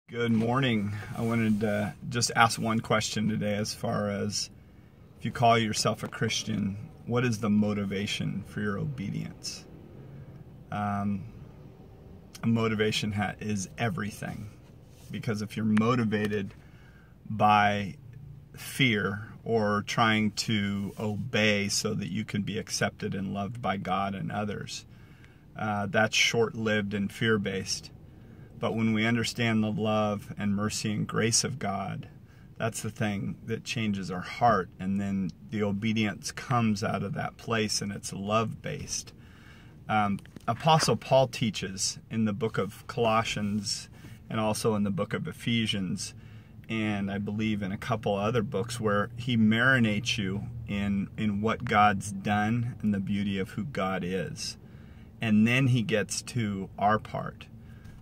Good morning. I wanted to just ask one question today as far as if you call yourself a Christian, what is the motivation for your obedience? Motivation is everything, because if you're motivated by fear or trying to obey so that you can be accepted and loved by God and others, that's short-lived and fear-based. But when we understand the love and mercy and grace of God, that's the thing that changes our heart. And then the obedience comes out of that place, and it's love-based. Apostle Paul teaches in the book of Colossians and also in the book of Ephesians, and I believe in a couple other books, where he marinates you in what God's done and the beauty of who God is. And then he gets to our part.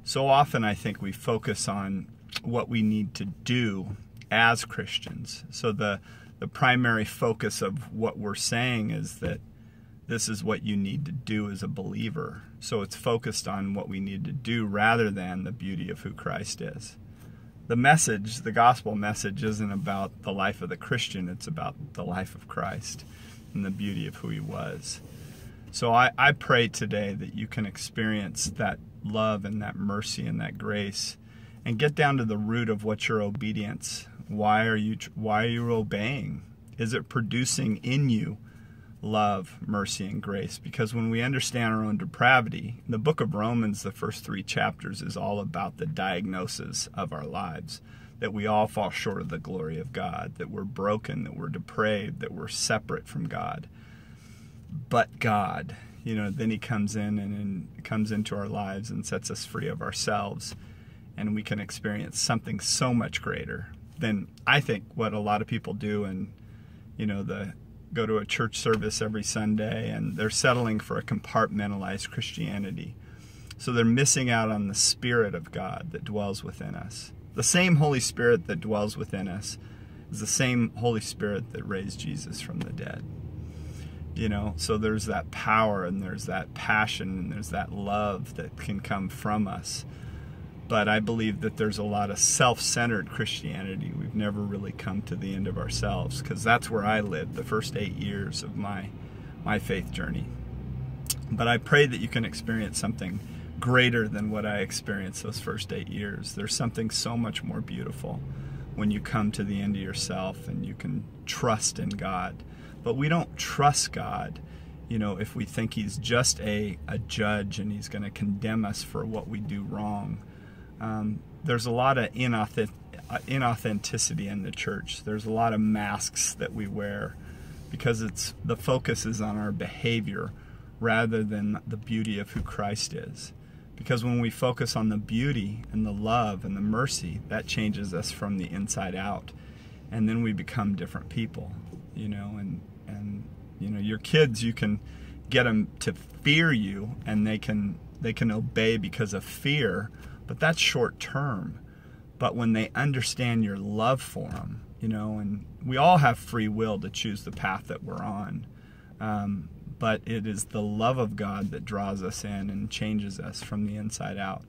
So often I think we focus on what we need to do as Christians. So the primary focus of what we're saying is that this is what you need to do as a believer. So it's focused on what we need to do rather than the beauty of who Christ is. The message, the gospel message, isn't about the life of the Christian. It's about the life of Christ and the beauty of who he was. So I pray today that you can experience that love and that mercy and that grace and get down to the root of what's your obedience. Why are you obeying? Is it producing in you love, mercy, and grace? Because when we understand our own depravity, the book of Romans, the first 3 chapters, is all about the diagnosis of our lives, that we all fall short of the glory of God, that we're broken, that we're depraved, that we're separate from God. But God, then he comes in and comes into our lives and sets us free of ourselves, and we can experience something so much greater than I think what a lot of people do. And go to a church service every Sunday, and they're settling for a compartmentalized Christianity. So they're missing out on the Spirit of God that dwells within us. The same Holy Spirit that dwells within us is the same Holy Spirit that raised Jesus from the dead. So there's that power, and there's that passion, and there's that love that can come from us. But I believe that there's a lot of self-centered Christianity. We've never really come to the end of ourselves, because that's where I lived the first 8 years of my faith journey. But I pray that you can experience something greater than what I experienced those first 8 years. There's something so much more beautiful when you come to the end of yourself and you can trust in God. But we don't trust God, if we think he's just a judge and he's going to condemn us for what we do wrong. There's a lot of inauthenticity in the church. There's a lot of masks that we wear because the focus is on our behavior rather than the beauty of who Christ is. Because when we focus on the beauty and the love and the mercy, that changes us from the inside out. And then we become different people, and your kids, you can get them to fear you, and they can obey because of fear, but that's short term. But when they understand your love for them, and we all have free will to choose the path that we're on, but it is the love of God that draws us in and changes us from the inside out.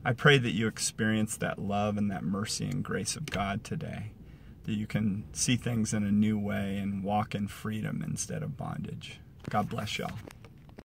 I pray that you experience that love and that mercy and grace of God today, that you can see things in a new way and walk in freedom instead of bondage. God bless y'all.